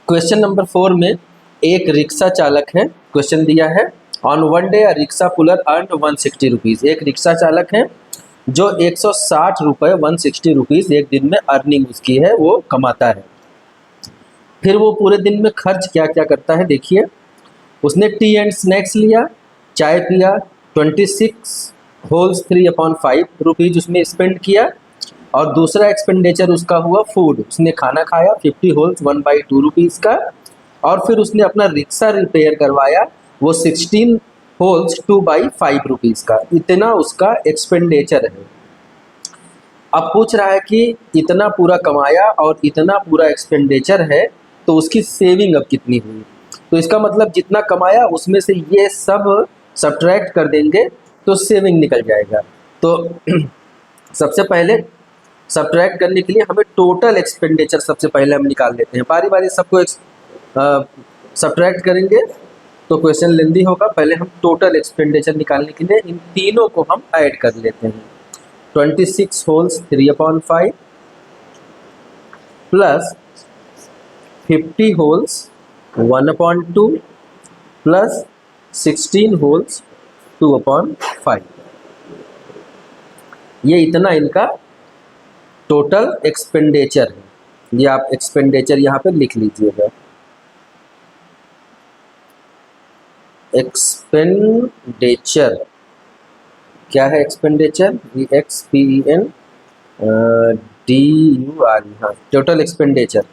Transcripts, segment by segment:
Question number 4 में एक rickshaw चालक है, क्वेश्चन दिया है on one day a rickshaw puller earn 160 rupees. एक रिक्शा चालक है जो 160 रुपये 160 रुपीज़ एक दिन में अर्निंग उसकी है, वो कमाता है। फिर वो पूरे दिन में खर्च क्या क्या करता है देखिए। उसने टी एंड स्नैक्स लिया, चाय पिया, 26 होल्स 3/5 रुपीज़ उसने स्पेंड किया। और दूसरा एक्सपेंडिचर उसका हुआ फूड, उसने खाना खाया 50 होल्स 1/2 रुपीज़ का। और फिर उसने अपना रिक्शा रिपेयर करवाया, वो 16 होल्स 2/5 रुपीज़ का। इतना उसका एक्सपेंडिचर है। अब पूछ रहा है कि इतना पूरा कमाया और इतना पूरा एक्सपेंडिचर है, तो उसकी सेविंग अब कितनी हुई। तो इसका मतलब जितना कमाया उसमें से ये सब सब्ट्रैक्ट कर देंगे तो सेविंग निकल जाएगा। तो सबसे पहले सब्ट्रैक्ट करने के लिए हमें टोटल एक्सपेंडिचर सबसे पहले हम निकाल लेते हैं। बारी बारी सबको सब्ट्रैक्ट करेंगे तो क्वेश्चन लेंदी होगा। पहले हम टोटल एक्सपेंडिचर निकालने के लिए इन तीनों को हम ऐड कर लेते हैं। 26 holes 3/5 plus 50 holes 1/2 plus 16 holes 2/5। ये इतना इनका टोटल एक्सपेंडिचर है। ये आप एक्सपेंडिचर यहाँ पे लिख लीजिएगा। एक्सपेंडिचर क्या है? एक्सपेंडिचर EXPENDURE, हाँ, टोटल एक्सपेंडिचर।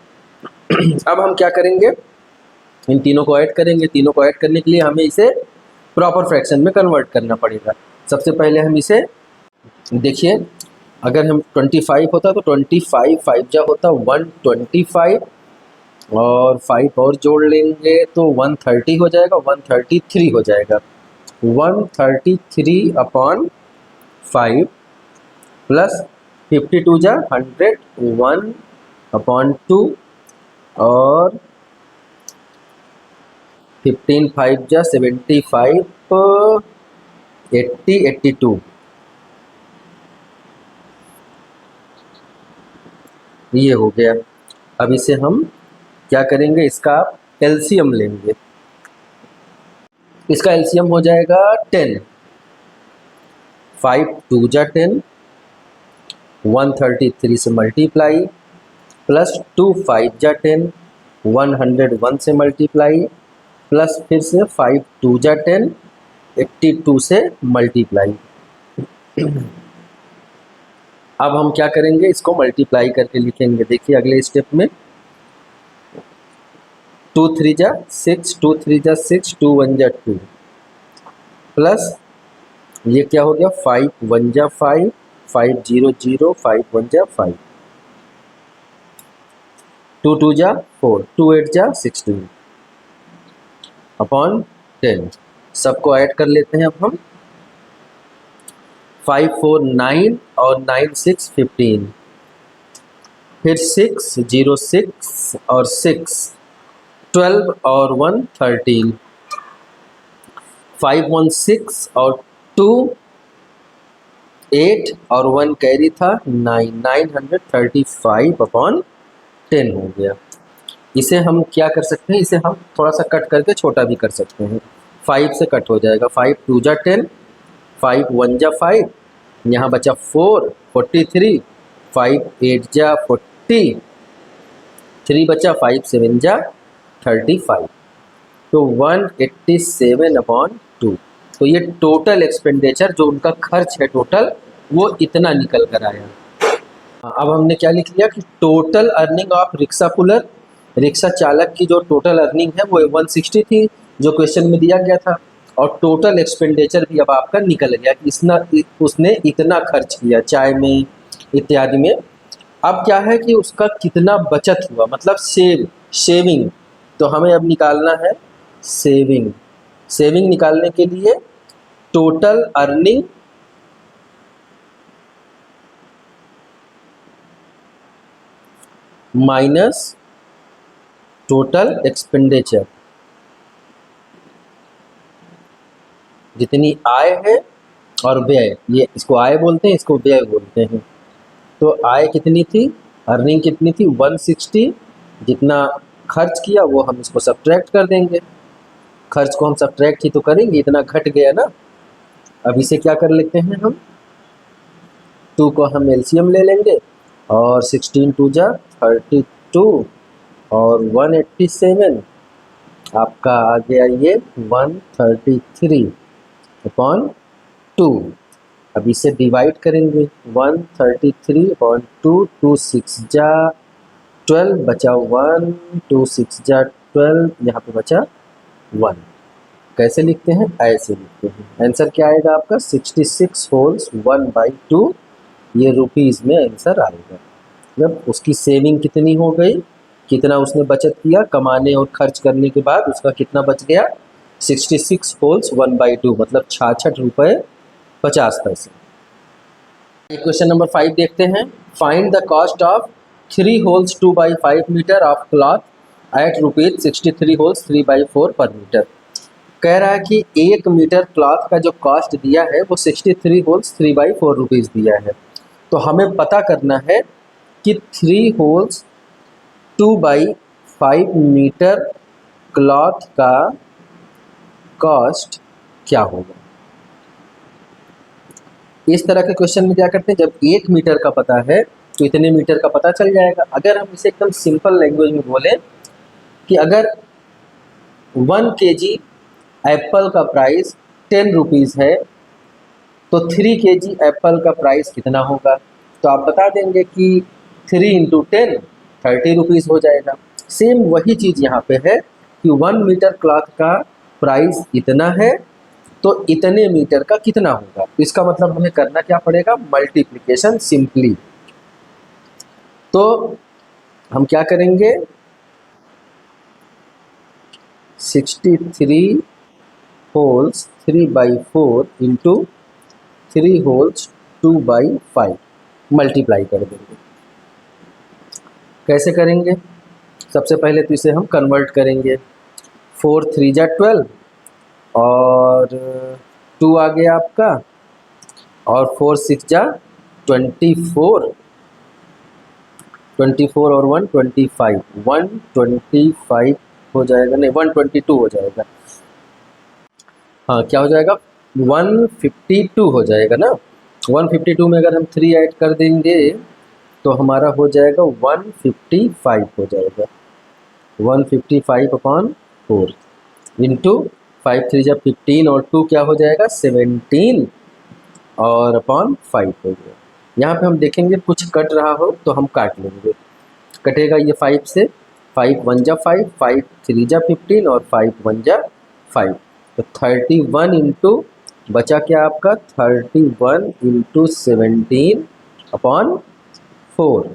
अब हम क्या करेंगे, इन तीनों को ऐड करेंगे। तीनों को ऐड करने के लिए हमें इसे प्रॉपर फ्रैक्शन में कन्वर्ट करना पड़ेगा। सबसे पहले हम इसे देखिए, अगर हम 25 होता तो 25 5 जा होता 125 और 5 और जोड़ लेंगे तो 130 हो जाएगा, 133 हो जाएगा। 133/5 प्लस 52 जा 100 1/2 और 15 5 जा 75 80 82। ये हो गया। अब इसे हम क्या करेंगे, इसका एलसीएम लेंगे। इसका एलसीएम हो जाएगा 10। 5 2 जा 10, 133 से मल्टीप्लाई, प्लस 2 5 जा 10, 101 से मल्टीप्लाई, प्लस फिर से 5 2 जा 10, 82 से मल्टीप्लाई। अब हम क्या करेंगे, इसको मल्टीप्लाई करके लिखेंगे। देखिए अगले स्टेप में 2 3 जा 6, 2 3 जा 6, 2 1 जा 2, प्लस ये क्या हो गया 5 1 जा 5, 5 0 0, 5 1 जा 5, 2 2 जा 4, 2 8 जा 16 अपॉन 10। सबको ऐड कर लेते हैं अब हम। 5 4 9 और 9 6 15, फिर 6 0 6 और 6 12 और 1 13, 5 1 6 और 2 8 और 1 कैरी था 9, 935/10 हो गया। इसे हम क्या कर सकते हैं, इसे हम थोड़ा सा कट करके छोटा भी कर सकते हैं। 5 से कट हो जाएगा, 5 2 जा 10, 5 1 जा 5, यहाँ बचा 4 43, 5 8 जा 40, 3 बचा, 5 7 जा 35, तो 187/2। तो ये टोटल एक्सपेंडिचर जो उनका खर्च है टोटल, वो इतना निकल कर आया। अब हमने क्या लिख लिया कि total earning of rickshaw puller, rickshaw चालक की जो टोटल अर्निंग है वो 160 थी जो क्वेश्चन में दिया गया था। और टोटल एक्सपेंडिचर भी अब आपका निकल गया कि उसने इतना खर्च किया चाय में इत्यादि में। अब क्या है कि उसका कितना बचत हुआ, मतलब सेविंग। तो हमें अब निकालना है सेविंग। सेविंग निकालने के लिए total earning minus total expenditure, जितनी आय है और व्यय, ये इसको आय बोलते हैं, इसको व्यय बोलते हैं। तो आय कितनी थी, अर्निंग कितनी थी 160, जितना खर्च किया वो हम इसको सब्ट्रैक्ट कर देंगे। खर्च को हम सब्ट्रैक्ट ही तो करेंगे, इतना घट गया ना। अब इसे क्या कर लेते हैं हम, 2 को हम एलसीएम ले लेंगे और 16 टू जा 32 और 187 आपका आ गया ये 133/2। अब इसे डिवाइड करेंगे, 133/2, 2 6 जा 12 बचा 1, 2 6 जा 12, यहाँ पे बचा 1। कैसे लिखते हैं, ऐसे लिखते हैं। आंसर क्या आएगा आपका 66 होल्स 1/2, ये रुपीज़ में आंसर आएगा। जब उसकी सेविंग कितनी हो गई, कितना उसने बचत किया कमाने और खर्च करने के बाद, उसका कितना बच गया 66 होल्स 1/2, मतलब 66 रुपये 50 पैसे। क्वेश्चन नंबर 5 देखते हैं। Find the cost of 3 wholes 2/5 metre of cloth at rupees 63 wholes 3/4 per metre. कह रहा है कि 1 मीटर क्लॉथ का जो कॉस्ट दिया है वो 63 होल्स 3/4 रुपीज़ दिया है। तो हमें पता करना है कि 3 होल्स 2/5 मीटर क्लॉथ का कॉस्ट क्या होगा। इस तरह के क्वेश्चन में क्या करते हैं, जब 1 मीटर का पता है तो इतने मीटर का पता चल जाएगा। अगर हम इसे एकदम सिंपल लैंग्वेज में बोलें कि अगर 1 केजी एप्पल का प्राइस 10 रुपीज़ है तो 3 केजी एप्पल का प्राइस कितना होगा। तो आप बता देंगे कि 3 इंटू 10 30 रुपीज़ हो जाएगा। सेम वही चीज़ यहाँ पे है कि 1 मीटर क्लॉथ का प्राइस इतना है तो इतने मीटर का कितना होगा। इसका मतलब हमें करना क्या पड़ेगा, मल्टीप्लिकेशन सिंपली। तो हम क्या करेंगे, 63 होल्स 3/4 इंटू 3 होल्स 2/5 मल्टीप्लाई कर देंगे। कैसे करेंगे, सबसे पहले तो इसे हम कन्वर्ट करेंगे। 4 3 जा 12 और 2 आ गया आपका, और 4 6 जा 24, 24 और 1 25, 125 हो जाएगा, नहीं 122 हो जाएगा। हाँ क्या हो जाएगा, 152 हो जाएगा ना। 152 में अगर हम 3 ऐड कर देंगे तो हमारा हो जाएगा 155 हो जाएगा। 155/4 इंटू 5 3 जब 15 और 2 क्या हो जाएगा 17 और अपॉन 5 हो गया। यहाँ पे हम देखेंगे कुछ कट रहा हो तो हम काट लेंगे। कटेगा ये 5 से, 5 1 जा 5, 5 3 जा 15 और 5 1 जा 5, तो 31 इंटू बचा क्या आपका 31 इंटू 17/4।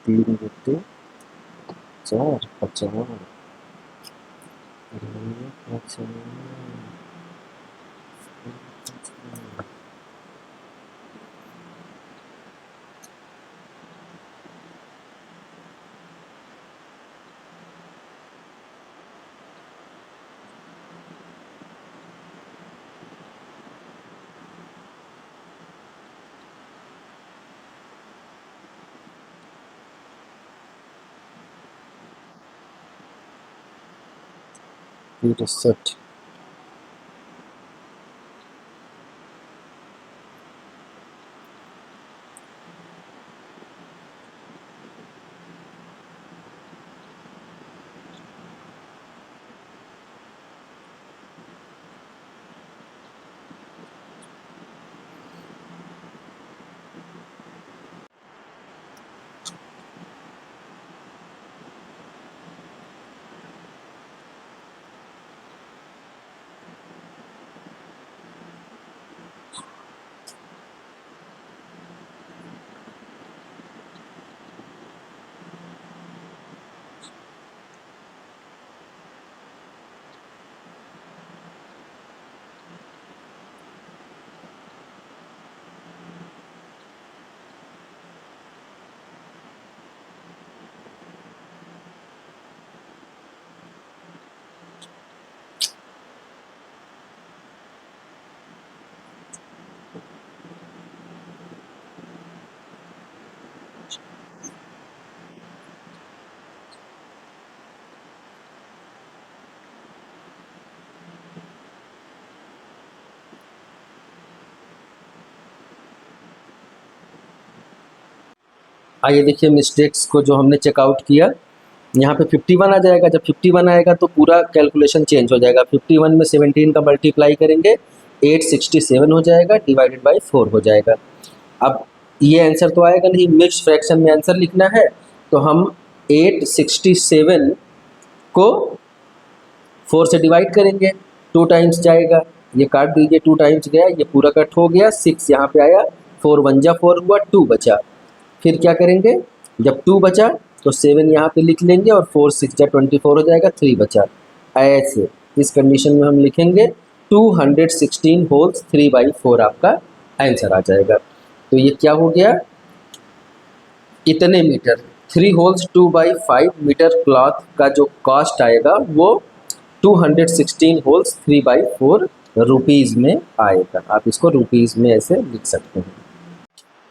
तीन गुट्टे 4 50 67। आइए देखिए मिस्टेक्स को जो हमने चेकआउट किया, यहाँ पे 51 आ जाएगा। जब 51 आएगा तो पूरा कैलकुलेशन चेंज हो जाएगा। 51 में 17 का मल्टीप्लाई करेंगे 867 हो जाएगा, डिवाइडेड बाई 4 हो जाएगा। अब ये आंसर तो आएगा नहीं, मिक्स फ्रैक्शन में आंसर लिखना है, तो हम 867 को 4 से डिवाइड करेंगे, 2 टाइम्स जाएगा, ये काट दीजिए, 2 टाइम्स गया, ये पूरा कट हो गया, 6 यहाँ पे आया, 4 1 जा 4 हुआ, 2 बचा। फिर क्या करेंगे, जब 2 बचा तो 7 यहाँ पे लिख लेंगे और 4 6 जा 24 हो जाएगा, 3 बचा। ऐसे इस कंडीशन में हम लिखेंगे 216 होल्स 3/4 आपका आंसर आ जाएगा। तो ये क्या हो गया, इतने मीटर 3 होल्स 2/5 मीटर क्लॉथ का जो कॉस्ट आएगा वो 216 होल्स 3/4 रुपीज़ में आएगा। आप इसको रुपीज़ में ऐसे लिख सकते हैं।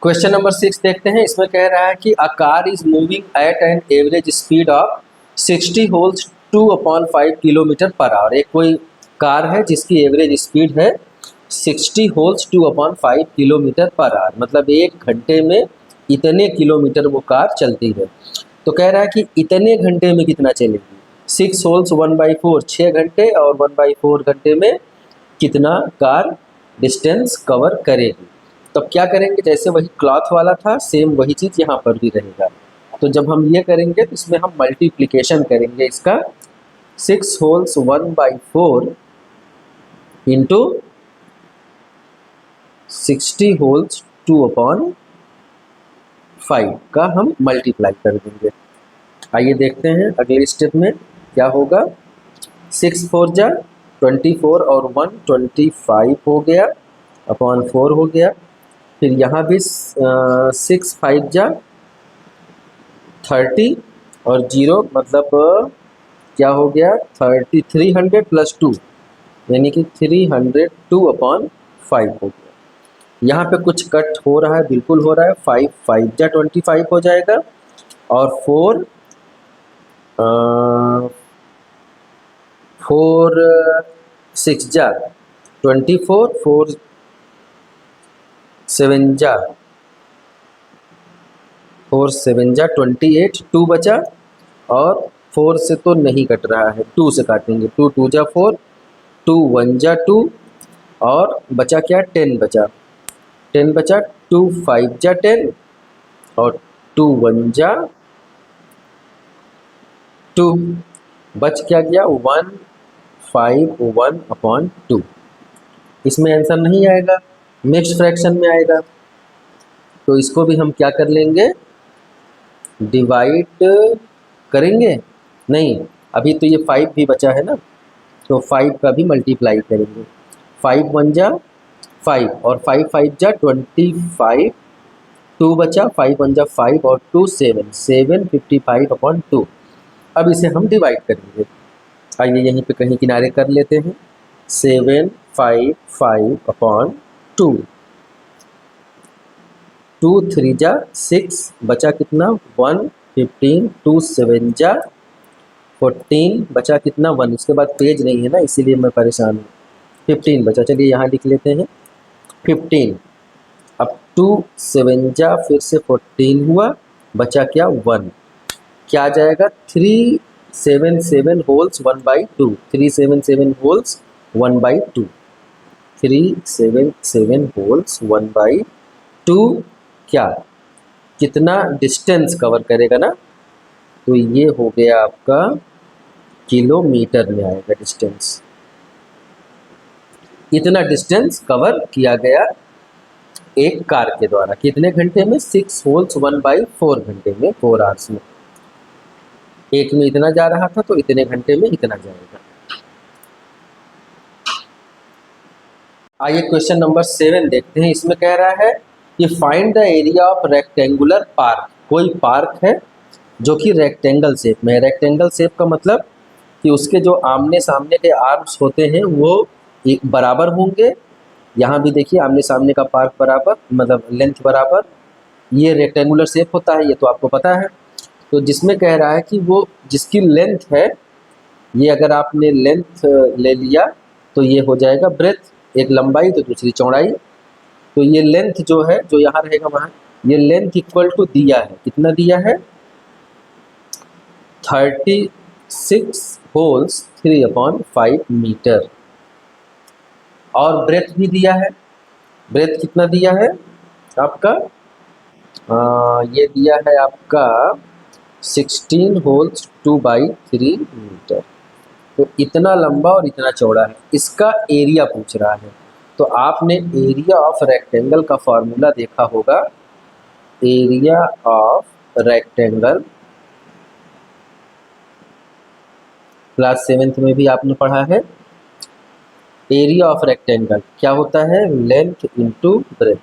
क्वेश्चन नंबर 6 देखते हैं। इसमें कह रहा है कि a car is moving at an average speed of 60 holes 2/5 kilometre per hour. एक कोई कार है जिसकी एवरेज स्पीड है 60 होल्स 2/5 किलोमीटर पर आवर, मतलब 1 घंटे में इतने किलोमीटर वो कार चलती है। तो कह रहा है कि इतने घंटे में कितना चलेगी। 6 होल्स 1/4 6 घंटे और 1/4 घंटे में कितना कार डिस्टेंस कवर करेगी। तब क्या करेंगे, जैसे वही क्लॉथ वाला था सेम वही चीज़ यहाँ पर भी रहेगा। तो जब हम ये करेंगे तो इसमें हम मल्टीप्लिकेशन करेंगे इसका, 6 होल्स 1/4 इंटू 60 होल्स 2/5 का हम मल्टीप्लाई कर देंगे। आइए देखते हैं अगले स्टेप में क्या होगा। 6 4 जा 24 और 1 25 हो गया, अपॉन 4 हो गया। फिर यहाँ भी 6 5 जा 30 और 0 मतलब क्या हो गया 300 प्लस 2 यानी कि 302/5 हो गया। यहाँ पे कुछ कट हो रहा है, बिल्कुल हो रहा है। 5 5 जा 25 हो जाएगा और 4 6 जा 24 4 7 जा 28 2 बचा और 4 से तो नहीं कट रहा है, 2 से काटेंगे। 2 2 जा 4 2 1 जा 2 और बचा क्या 10 बचा 10 बचा 2 5 जा 10 और 2 1 जा 2 बच क्या गया 1 5 1/2। इसमें आंसर नहीं आएगा, मिक्स्ड फ्रैक्शन में आएगा। तो इसको भी हम क्या कर लेंगे, डिवाइड करेंगे। नहीं, अभी तो ये 5 भी बचा है ना, तो 5 का भी मल्टीप्लाई करेंगे। 5 1 जा 5 और 5 5 जा 25 2 बचा 5 1 जा 5 और 2 7 55/2। अब इसे हम डिवाइड करेंगे। आइए यहीं पे कहीं किनारे कर लेते हैं। 7 5 5/2 2 3 जा 6 बचा कितना 1 15 2 7 जा 14 बचा कितना 1। इसके बाद पेज नहीं है ना इसीलिए मैं परेशान हूँ। 15 बचा, चलिए यहाँ लिख लेते हैं 15। अब 2 7 जा फिर से 14 हुआ, बचा क्या 1। क्या आ जाएगा 377 होल्स 1/2 377 होल्स 1/2 377 होल्स 1/2 क्या कितना डिस्टेंस कवर करेगा ना, तो ये हो गया आपका किलोमीटर में आएगा डिस्टेंस। इतना डिस्टेंस कवर किया गया एक कार के द्वारा कितने घंटे में 6 होल्स 1/4 घंटे में 4 आवर्स में। एक में इतना जा रहा था तो इतने घंटे में इतना जाएगा। आइए क्वेश्चन नंबर 7 देखते हैं। इसमें कह रहा है कि find the area of rectangular park. कोई पार्क है जो कि रेक्टेंगल शेप में है। रेक्टेंगल शेप का मतलब कि उसके जो आमने सामने के आर्म्स होते हैं वो बराबर होंगे। यहाँ भी देखिए आमने सामने का पार्क बराबर मतलब लेंथ बराबर, ये रेक्टेंगुलर शेप होता है, ये तो आपको पता है। तो जिसमें कह रहा है कि वो जिसकी लेंथ है, ये अगर आपने लेंथ ले लिया तो ये हो जाएगा ब्रेथ, एक लंबाई तो दूसरी चौड़ाई। तो ये लेंथ जो है जो यहाँ रहेगा वहाँ ये लेंथ इक्वल टू दिया है, कितना दिया है 36 होल्स 3/5 मीटर। और ब्रेथ भी दिया है, ब्रेथ कितना दिया है आपका ये दिया है आपका 16 होल्स 2/3 मीटर। तो इतना लंबा और इतना चौड़ा है, इसका एरिया पूछ रहा है। तो आपने एरिया ऑफ रेक्टेंगल का फॉर्मूला देखा होगा, area of rectangle class 7th में भी आपने पढ़ा है। एरिया ऑफ रेक्टेंगल क्या होता है, लेंथ इंटू ब्रेथ,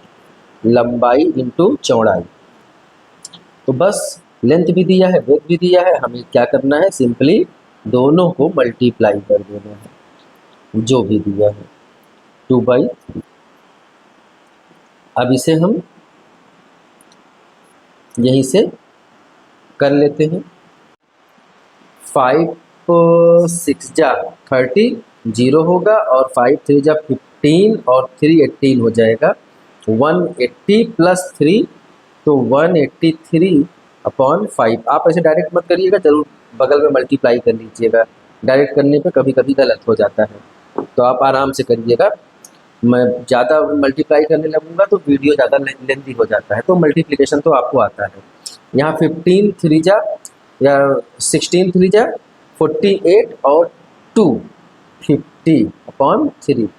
लंबाई इंटू चौड़ाई। तो बस लेंथ भी दिया है, ब्रेथ भी दिया है, हमें क्या करना है, सिंपली दोनों को मल्टीप्लाई कर देना है जो भी दिया है 2/3। अब इसे हम यहीं से कर लेते हैं। 5 6 जा 30 जीरो होगा, और 5 3 जा 15 और 3 18 हो जाएगा 180 प्लस 3, तो 183/5। आप ऐसे डायरेक्ट मत करिएगा, जरूर बगल में मल्टीप्लाई कर लीजिएगा, डायरेक्ट करने पे कभी कभी गलत हो जाता है, तो आप आराम से करिएगा। मैं ज़्यादा मल्टीप्लाई करने लगूंगा तो वीडियो ज़्यादा लेंथी हो जाता है, तो मल्टीप्लिकेशन तो आपको आता है। यहाँ 15 3 जा या 16 3 जा 48 और 2 50/3।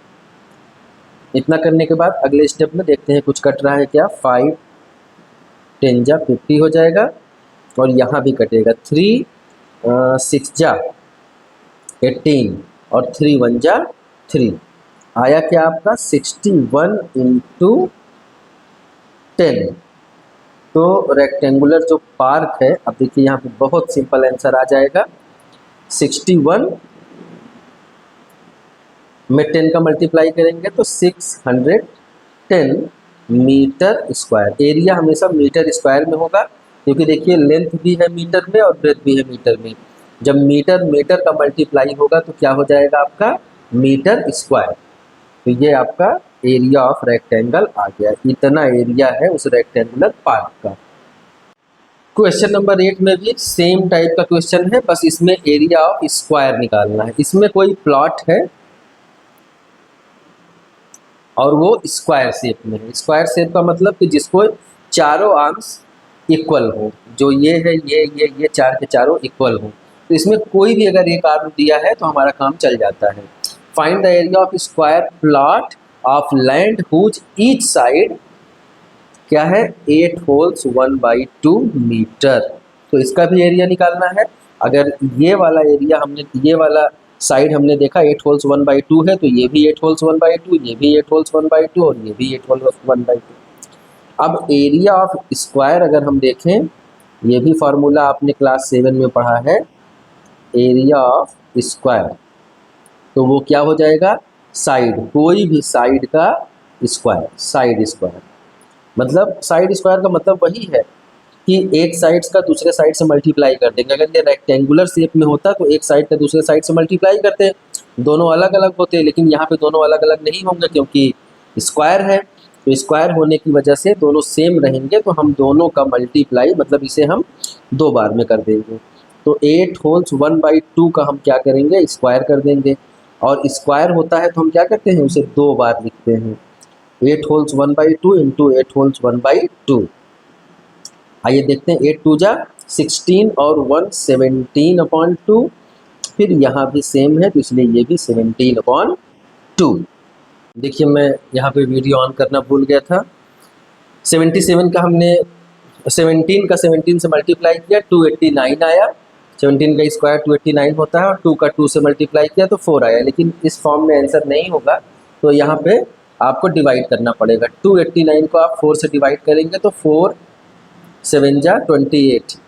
इतना करने के बाद अगले स्टेप में देखते हैं कुछ कट रहा है क्या। 5 10 जा 50 हो जाएगा, और यहाँ भी कटेगा 3 6 जा 18 और 3 1 जा 3। आया क्या आपका 61 इंटू 10। तो रेक्टेंगुलर जो पार्क है, अब देखिए यहाँ पे बहुत सिंपल आंसर आ जाएगा। 61 में 10 का मल्टीप्लाई करेंगे तो 610 मीटर स्क्वायर। एरिया हमेशा मीटर स्क्वायर में होगा, क्योंकि देखिए लेंथ भी है मीटर में और ब्रेथ भी है मीटर में। जब मीटर मीटर का मल्टीप्लाई होगा तो क्या हो जाएगा आपका मीटर स्क्वायर। तो ये आपका एरिया ऑफ रेक्टेंगल आ गया, इतना एरिया है उस रेक्टेंगुलर पार्क का। क्वेश्चन नंबर 8 में भी सेम टाइप का क्वेश्चन है, बस इसमें एरिया ऑफ स्क्वायर निकालना है। इसमें कोई प्लॉट है और वो स्क्वायर शेप में है। स्क्वायर शेप का मतलब कि जिसको चारों आर्म्स इक्वल हो, जो ये है ये चार के चारों इक्वल हो। तो इसमें कोई भी अगर एक आर्म दिया है तो हमारा काम चल जाता है। Find the area of square plot of land whose each side क्या है 8 होल्स 1/2 मीटर। तो इसका भी एरिया निकालना है। अगर ये वाला एरिया हमने, ये वाला साइड हमने देखा 8 होल्स 1/2 है, तो ये भी 8 होल्स 1/2, ये भी 8 होल्स 1/2 और ये भी 8 होल्स 1/2। अब एरिया ऑफ स्क्वायर अगर हम देखें, ये भी फार्मूला आपने क्लास 7 में पढ़ा है, एरिया ऑफ स्क्वायर। तो वो क्या हो जाएगा, साइड, कोई भी साइड का स्क्वायर, साइड स्क्वायर। मतलब साइड स्क्वायर का मतलब वही है कि एक साइड्स का दूसरे साइड से मल्टीप्लाई कर देंगे। अगर ये रेक्टेंगुलर शेप में होता तो एक साइड का दूसरे साइड से मल्टीप्लाई करते, दोनों अलग अलग होते, लेकिन यहाँ पे दोनों अलग अलग नहीं होंगे क्योंकि स्क्वायर है। तो स्क्वायर होने की वजह से दोनों सेम रहेंगे, तो हम दोनों का मल्टीप्लाई मतलब इसे हम 2 बार में कर देंगे। तो 8 होल्स 1/2 का हम क्या करेंगे, स्क्वायर कर देंगे। और स्क्वायर होता है तो हम क्या करते हैं, उसे 2 बार लिखते हैं। 8 होल्स 1/2 इंटू 8 होल्स 1/2। आइए देखते हैं, 8 2 जा 16 और 1 17/2। फिर यहाँ भी सेम है तो इसलिए ये भी 17/2। देखिए मैं यहाँ पे वीडियो ऑन करना भूल गया था। 77 का हमने 17 का 17 से मल्टीप्लाई किया 289 आया। 17 का स्क्वायर 289 होता है, और 2 का 2 से मल्टीप्लाई किया तो 4 आया। लेकिन इस फॉर्म में आंसर नहीं होगा, तो यहाँ पे आपको डिवाइड करना पड़ेगा। 289 को आप 4 से डिवाइड करेंगे तो 4 7 जा 28,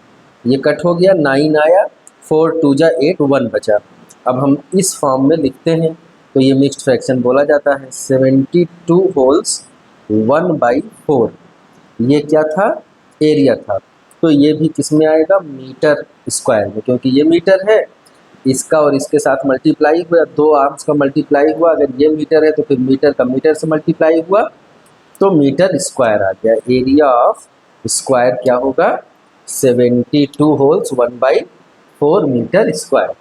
ये कट हो गया, 9 आया, 4 2 जा 8 1 बचा। अब हम इस फॉर्म में लिखते हैं तो ये मिक्स्ड फ्रैक्शन बोला जाता है। 72 होल्स 1/4, ये क्या था, एरिया था। तो ये भी किस में आएगा, मीटर स्क्वायर में, क्योंकि ये मीटर है, इसका और इसके साथ मल्टीप्लाई हुआ, 2 आर्म्स का मल्टीप्लाई हुआ। अगर ये मीटर है तो फिर मीटर का मीटर से मल्टीप्लाई हुआ, तो मीटर स्क्वायर आ गया। एरिया ऑफ स्क्वायर क्या होगा 72 होल्स 1/4 मीटर स्क्वायर।